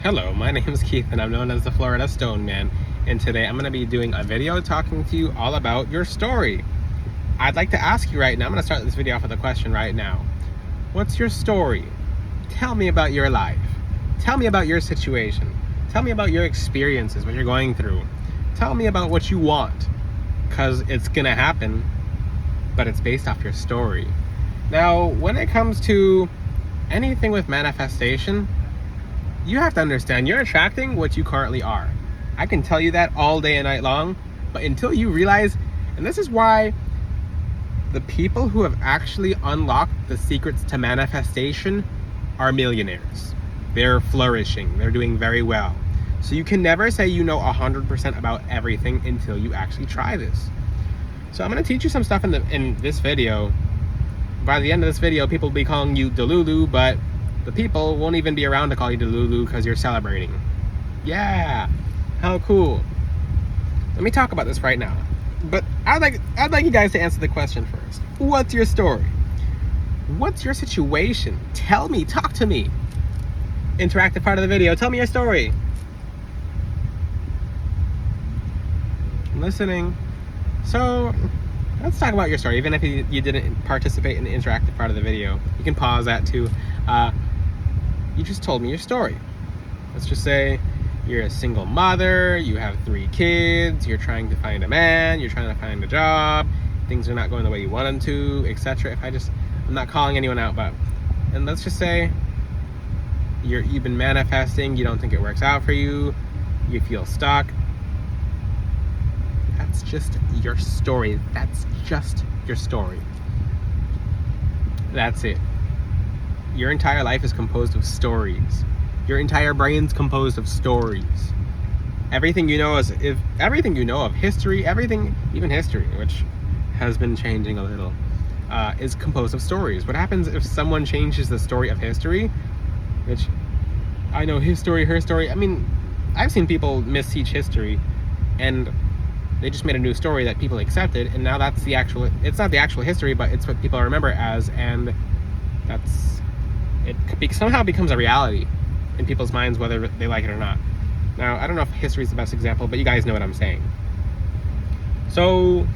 Hello, my name is Keith and I'm known as the Florida Stone Man, and today I'm going to be doing a video talking to you all about your story. I'd like to ask you right now, I'm going to start this video off with a question right now. What's your story? Tell me about your life. Tell me about your situation. Tell me about your experiences, what you're going through. Tell me about what you want, because it's going to happen, but it's based off your story. Now, when it comes to anything with manifestation, you have to understand you're attracting what you currently are. I can tell you that all day and night long, but until you realize, and this is why the people who have actually unlocked the secrets to manifestation are millionaires. They're flourishing, they're doing very well. So you can never say you know 100% about everything until you actually try this. So I'm going to teach you some stuff in this video. By the end of this video, people will be calling you Delulu, but the people won't even be around to call you Delulu because you're celebrating. Yeah, how cool. Let me talk about this right now. But I'd like you guys to answer the question first. What's your story? What's your situation? Tell me, talk to me. Interactive part of the video, tell me your story. I'm listening. So let's talk about your story. Even if you didn't participate in the interactive part of the video, you can pause that too. You just told me your story. Let's just say you're a single mother, you have 3 kids, you're trying to find a man, you're trying to find a job, things are not going the way you want them to, etc. I'm not calling anyone out, and let's just say you've been manifesting, you don't think it works out for you, you feel stuck. That's just your story. That's just your story. That's it. Your entire life is composed of stories. Your entire brain's composed of stories. Everything you know of history, everything, even history, which has been changing a little, is composed of stories. What happens if someone changes the story of history? Which, I know his story, her story. I mean, I've seen people misteach history, and they just made a new story that people accepted, and now that's it's not the actual history, but it's what people remember it as, and it somehow becomes a reality in people's minds, whether they like it or not. Now, I don't know if history is the best example, but you guys know what I'm saying. So,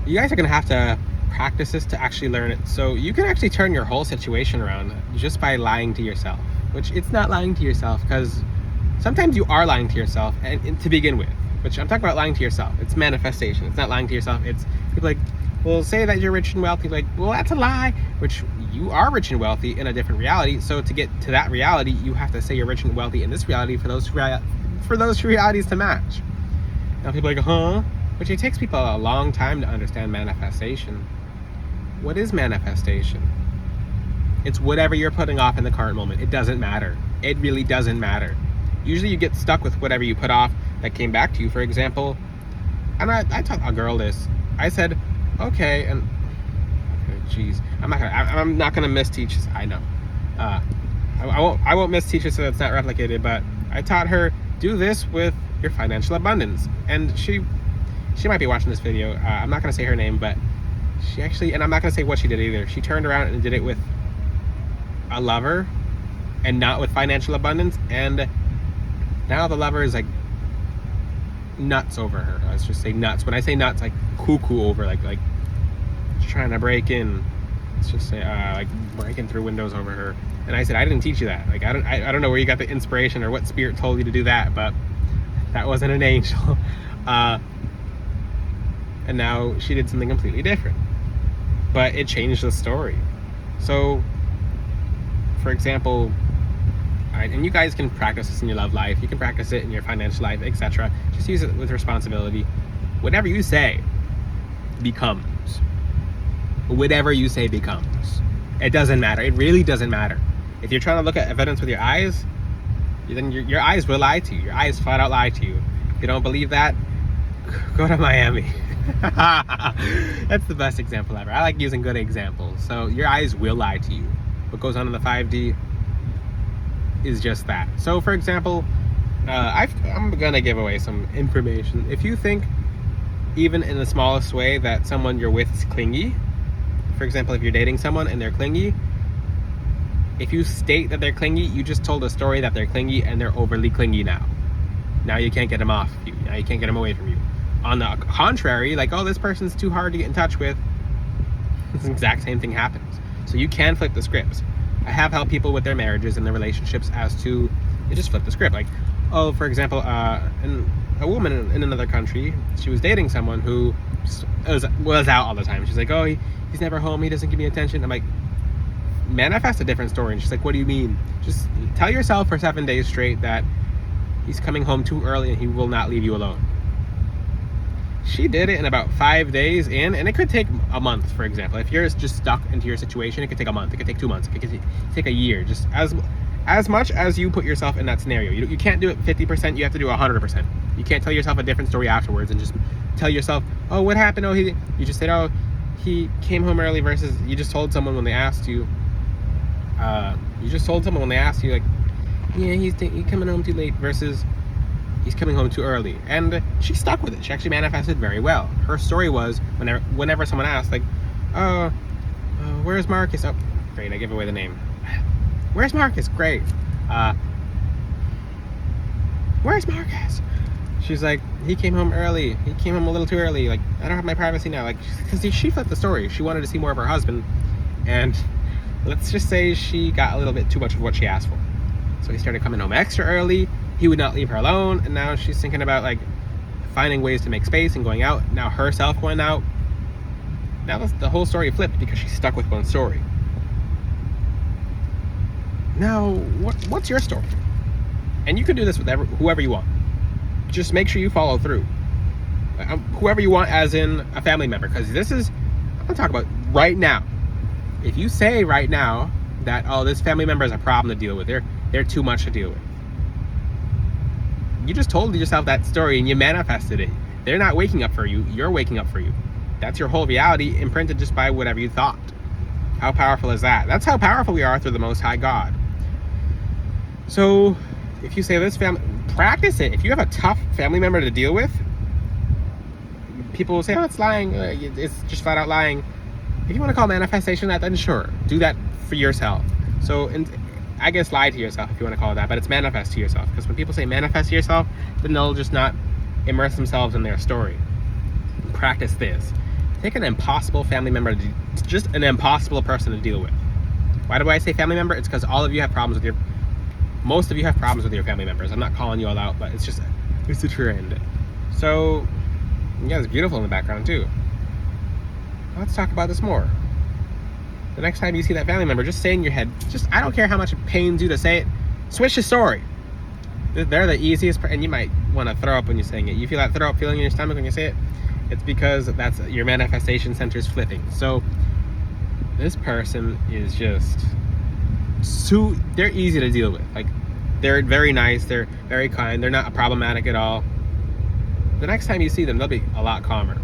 you guys are going to have to practice this to actually learn it. So, you can actually turn your whole situation around just by lying to yourself. Which, it's not lying to yourself, because sometimes you are lying to yourself, and to begin with. Which, I'm talking about lying to yourself. It's manifestation. It's not lying to yourself. It's people like, well, say that you're rich and wealthy. Like, well, that's a lie. Which, you are rich and wealthy in a different reality. So to get to that reality, you have to say you're rich and wealthy in this reality for those realities to match. Now people are like, huh? Which it takes people a long time to understand manifestation. What is manifestation? It's whatever you're putting off in the current moment. It doesn't matter. It really doesn't matter. Usually you get stuck with whatever you put off that came back to you. For example, and I taught a girl this. I said, okay, and jeez, I'm not gonna misteach this. I know. I won't misteach it so that's not replicated. But I taught her, do this with your financial abundance, and she might be watching this video. I'm not gonna say her name, but she actually, and I'm not gonna say what she did either. She turned around and did it with a lover, and not with financial abundance. And now the lover is like nuts over her. Let's just say nuts. When I say nuts, like cuckoo over, like trying to break in. Let's just say like breaking through windows over her. And I said, I didn't teach you that. Like, I don't know where you got the inspiration or what spirit told you to do that, but that wasn't an angel. And now she did something completely different, but it changed the story. So, for example, and you guys can practice this in your love life, you can practice it in your financial life, etc. Just use it with responsibility. Whatever you say becomes. Whatever you say becomes. It doesn't matter. It really doesn't matter. If you're trying to look at evidence with your eyes, then your eyes will lie to you. Your eyes flat out lie to you. If you don't believe that, go to Miami. That's the best example ever. I like using good examples. So your eyes will lie to you. What goes on in the 5D is just that. So for example, I'm gonna give away some information. If you think, even in the smallest way, that someone you're with is clingy, for example, if you're dating someone and they're clingy, If you state that they're clingy, you just told a story that they're clingy and they're overly clingy now. Now you can't get them off of you. Now you can't get them away from you. On the contrary, like, oh, this person's too hard to get in touch with, the exact same thing happens. So you can flip the scripts. I have helped people with their marriages and their relationships as to, they just flip the script. Like, oh, for example, a woman in another country, she was dating someone who was out all the time. She's like, oh, he's never home, he doesn't give me attention. I'm like, manifest a different story. And she's like, what do you mean? Just tell yourself for 7 days straight that he's coming home too early and he will not leave you alone. She did it in about 5 days in, and it could take a month, for example. If you're just stuck into your situation, it could take a month, it could take 2 months, it could take a year. Just as much as you put yourself in that scenario. You can't do it 50%, you have to do 100%. You can't tell yourself a different story afterwards and just tell yourself, oh, what happened? Oh, you just said, oh, he came home early, versus you just told someone when they asked you, like, yeah, he's coming home too late, versus he's coming home too early. And she stuck with it. She actually manifested very well. Her story was, whenever someone asked, like, oh, where's Marcus? Oh, great, I gave away the name. Where's Marcus? Great. Where's Marcus? She's like, he came home early. He came home a little too early. Like, I don't have my privacy now. Like, because she flipped the story. She wanted to see more of her husband. And let's just say she got a little bit too much of what she asked for. So he started coming home extra early. He would not leave her alone. And now she's thinking about, like, finding ways to make space and going out. Now herself going out. Now the whole story flipped because she's stuck with one story. Now, what's your story? And you can do this with whoever you want. Just make sure you follow through. Whoever you want, as in a family member. Because I'm going to talk about right now. If you say right now that, oh, this family member is a problem to deal with, they're too much to deal with, you just told yourself that story and you manifested it. They're not waking up for you. You're waking up for you. That's your whole reality, imprinted just by whatever you thought. How powerful is that? That's how powerful we are through the Most High God. So if you say this family, practice it. If you have a tough family member to deal with, people will say, oh, it's lying. It's just flat out lying. If you want to call manifestation that, then sure, do that for yourself. So, and I guess lie to yourself if you want to call it that, but it's manifest to yourself. Because when people say manifest to yourself, then they'll just not immerse themselves in their story. Practice this. Take an impossible family member, just an impossible person to deal with. Why do I say family member? It's because all of you have problems with most of you have problems with your family members. I'm not calling you all out, but it's the trend. So, yeah, it's beautiful in the background too. Let's talk about this more. The next time you see that family member, just say in your head, I don't care how much it pains you to say it, switch the story. They're the easiest, and you might want to throw up when you're saying it. You feel that throw up feeling in your stomach when you say it? It's because that's your manifestation center's flipping. So this person is just they're easy to deal with. Like, they're very nice, they're very kind, they're not problematic at all. The next time you see them, they'll be a lot calmer.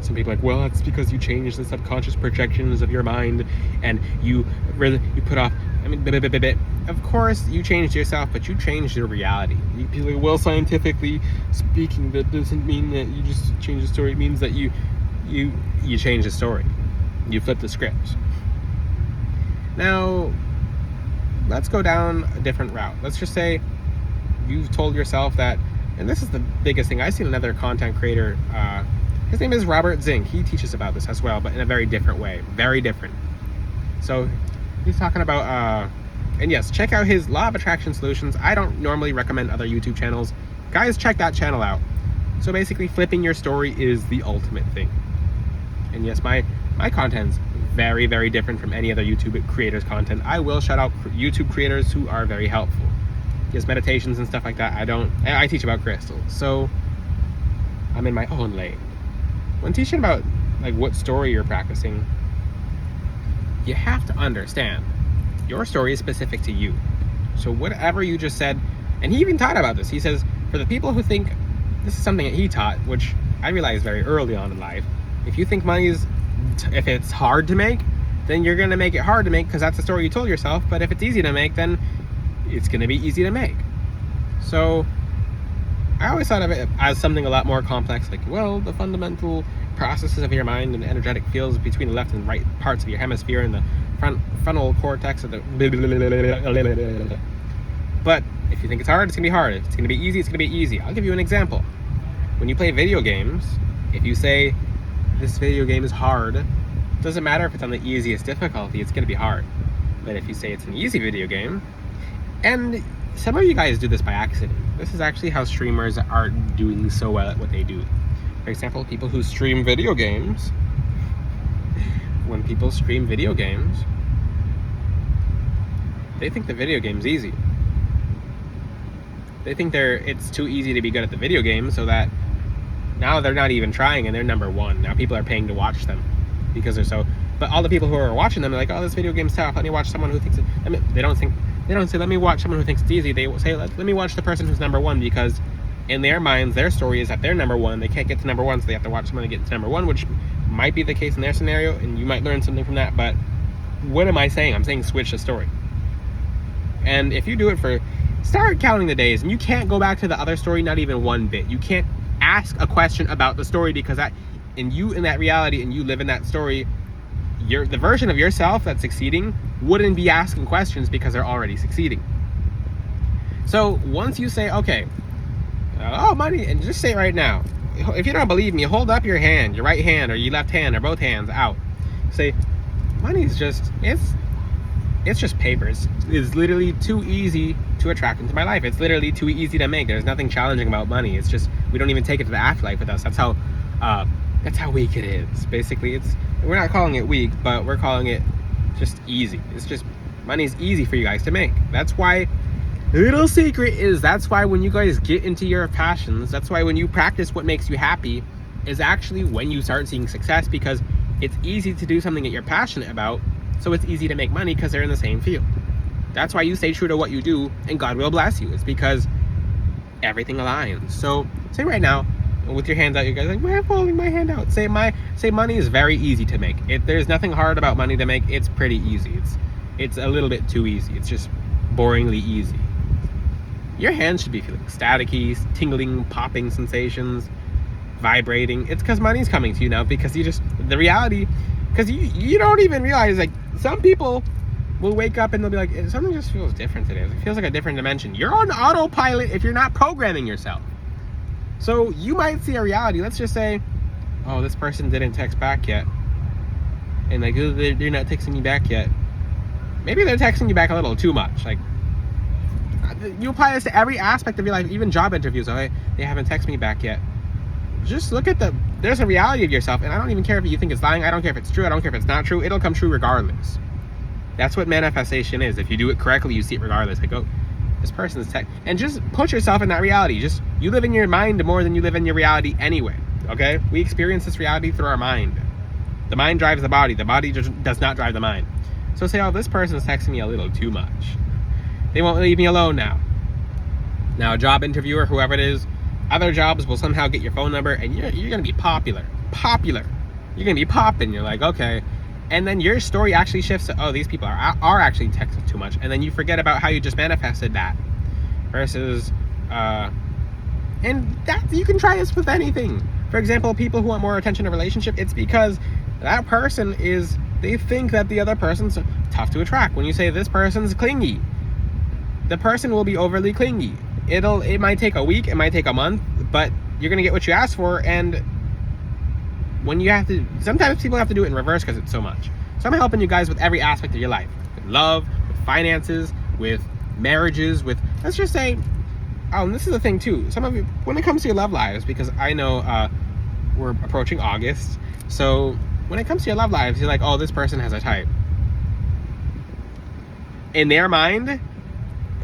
Some people are like, well, that's because you changed the subconscious projections of your mind and you put off, of course you changed yourself, but you changed your reality. People are like, well, scientifically speaking, that doesn't mean that you just change the story. It means that you change the story. You flip the script. Now, let's go down a different route. Let's just say you've told yourself that, and this is the biggest thing. I've seen another content creator, his name is Robert Zink. He teaches about this as well, but in a very different way. Very different. So he's talking about, and yes, check out his Law of Attraction Solutions. I don't normally recommend other YouTube channels. Guys, check that channel out. So basically, flipping your story is the ultimate thing. And yes, my content's very, very different from any other YouTube creators' content. I will shout out YouTube creators who are very helpful. Yes, meditations and stuff like that. I teach about crystals. So I'm in my own lane. When teaching about, like, what story you're practicing, you have to understand your story is specific to you. So whatever you just said, and he even taught about this. He says, for the people who think, this is something that he taught, which I realized very early on in life, if you think money is, if it's hard to make, then you're going to make it hard to make because that's the story you told yourself. But if it's easy to make, then it's going to be easy to make. So I always thought of it as something a lot more complex, like, well, the fundamental processes of your mind and energetic fields between the left and right parts of your hemisphere and the frontal cortex of the. But if you think it's hard, it's gonna be hard. If it's gonna be easy, it's gonna be easy. I'll give you an example. When you play video games, if you say this video game is hard, it doesn't matter if it's on the easiest difficulty, it's gonna be hard. But if you say it's an easy video game, and some of you guys do this by accident. This is actually how streamers are doing so well at what they do. For example, people who stream video games, when people stream video games, they think the video game's easy. They think it's too easy to be good at the video game, so that now they're not even trying and they're number one. Now people are paying to watch them because they're so. But all the people who are watching them are like, oh, this video game's tough. Let me watch someone who thinks it. I mean, they don't say, let me watch someone who thinks it's easy. They say, let me watch the person who's number one, because in their minds, their story is that they're number one. They can't get to number one, so they have to watch someone to get to number one, which might be the case in their scenario, and you might learn something from that. But what am I saying? I'm saying switch the story. And if you do it start counting the days, and you can't go back to the other story, not even one bit. You can't ask a question about the story, because in that reality, and you live in that story, the version of yourself that's succeeding wouldn't be asking questions because they're already succeeding. So once you say, okay, money, and just say it right now. If you don't believe me, hold up your hand, your right hand or your left hand or both hands out. Say, money is it's just papers. It's literally too easy to attract into my life. It's literally too easy to make. There's nothing challenging about money. It's just, we don't even take it to the afterlife with us. That's how weak it is. Basically, we're not calling it weak, but we're calling it just easy. It's just, money's easy for you guys to make. That's why, little secret is, that's why when you guys get into your passions, that's why when you practice what makes you happy, is actually when you start seeing success, because it's easy to do something that you're passionate about, so it's easy to make money because they're in the same field. That's why you stay true to what you do, and God will bless you. It's because everything aligns. So say right now, with your hands out, you guys are like, why am I holding my hand out? Say money is very easy to make. There's nothing hard about money to make. It's pretty easy. It's a little bit too easy. It's just boringly easy. Your hands should be feeling staticky, tingling, popping sensations, vibrating. It's because money's coming to you now, because the reality, because you don't even realize, like, some people will wake up and they'll be like, something just feels different today. It feels like a different dimension. You're on autopilot if you're not programming yourself. So you might see a reality. Let's just say, oh, this person didn't text back yet. And like, oh, they're not texting me back yet. Maybe they're texting you back a little too much. Like, you apply this to every aspect of your life, even job interviews. Oh, hey, they haven't texted me back yet. Just look at there's a reality of yourself, and I don't even care if you think it's lying. I don't care if it's true. I don't care if it's not true. It'll come true regardless. That's what manifestation is. If you do it correctly, you see it regardless. Like, oh, this person's tech, and just put yourself in that reality. You live in your mind more than you live in your reality anyway. Okay, we experience this reality through our mind. The mind drives the body just does not drive the mind. So say, oh, this person's texting me a little too much. They won't leave me alone now. Now, a job interviewer, whoever it is, other jobs will somehow get your phone number, and you're gonna be popular. You're gonna be popping. You're like, okay. And then your story actually shifts to, oh, these people are actually texting too much. And then you forget about how you just manifested that. Versus, and that, you can try this with anything. For example, people who want more attention in a relationship, it's because that person they think that the other person's tough to attract. When you say this person's clingy, the person will be overly clingy. It might take a week, it might take a month, but you're gonna get what you asked for. And when sometimes people have to do it in reverse because it's so much. So I'm helping you guys with every aspect of your life. With love, with finances, with marriages, let's just say, and this is the thing too, some of you, when it comes to your love lives, because I know we're approaching August, so when it comes to your love lives, you're like, oh, this person has a type. In their mind,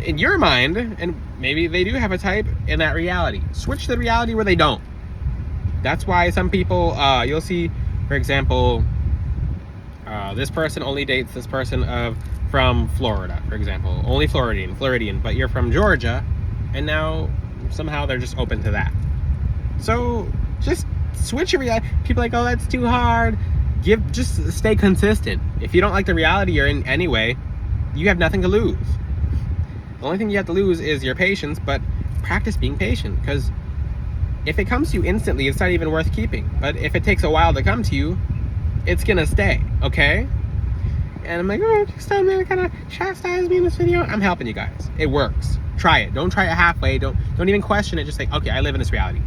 in your mind, and maybe they do have a type in that reality. Switch the reality where they don't. That's why some people, you'll see, for example, this person only dates this person from Florida, for example. Only Floridian, but you're from Georgia, and now somehow they're just open to that. So just switch your reality. People are like, oh, that's too hard. Just stay consistent. If you don't like the reality you're in anyway, you have nothing to lose. The only thing you have to lose is your patience, but practice being patient, because if it comes to you instantly, it's not even worth keeping. But if it takes a while to come to you, it's gonna stay, okay? And I'm like, oh, Stone Man kind of chastised me in this video. I'm helping you guys. It works. Try it. Don't try it halfway. Don't even question it. Just say, okay, I live in this reality.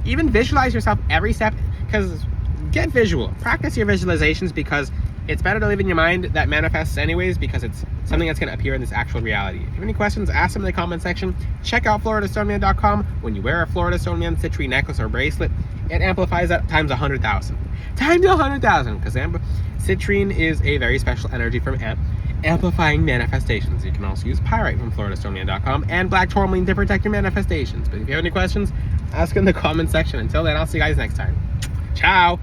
Even visualize yourself every step, because get visual. Practice your visualizations, because it's better to live in your mind that manifests anyways, because it's something that's going to appear in this actual reality. If you have any questions, ask them in the comment section. Check out FloridaStoneman.com. When you wear a Florida Stoneman citrine necklace or bracelet, it amplifies that times 100,000. Times 100,000, because citrine is a very special energy from amplifying manifestations. You can also use pyrite from FloridaStoneman.com and black tourmaline to protect your manifestations. But if you have any questions, ask in the comment section. Until then, I'll see you guys next time. Ciao!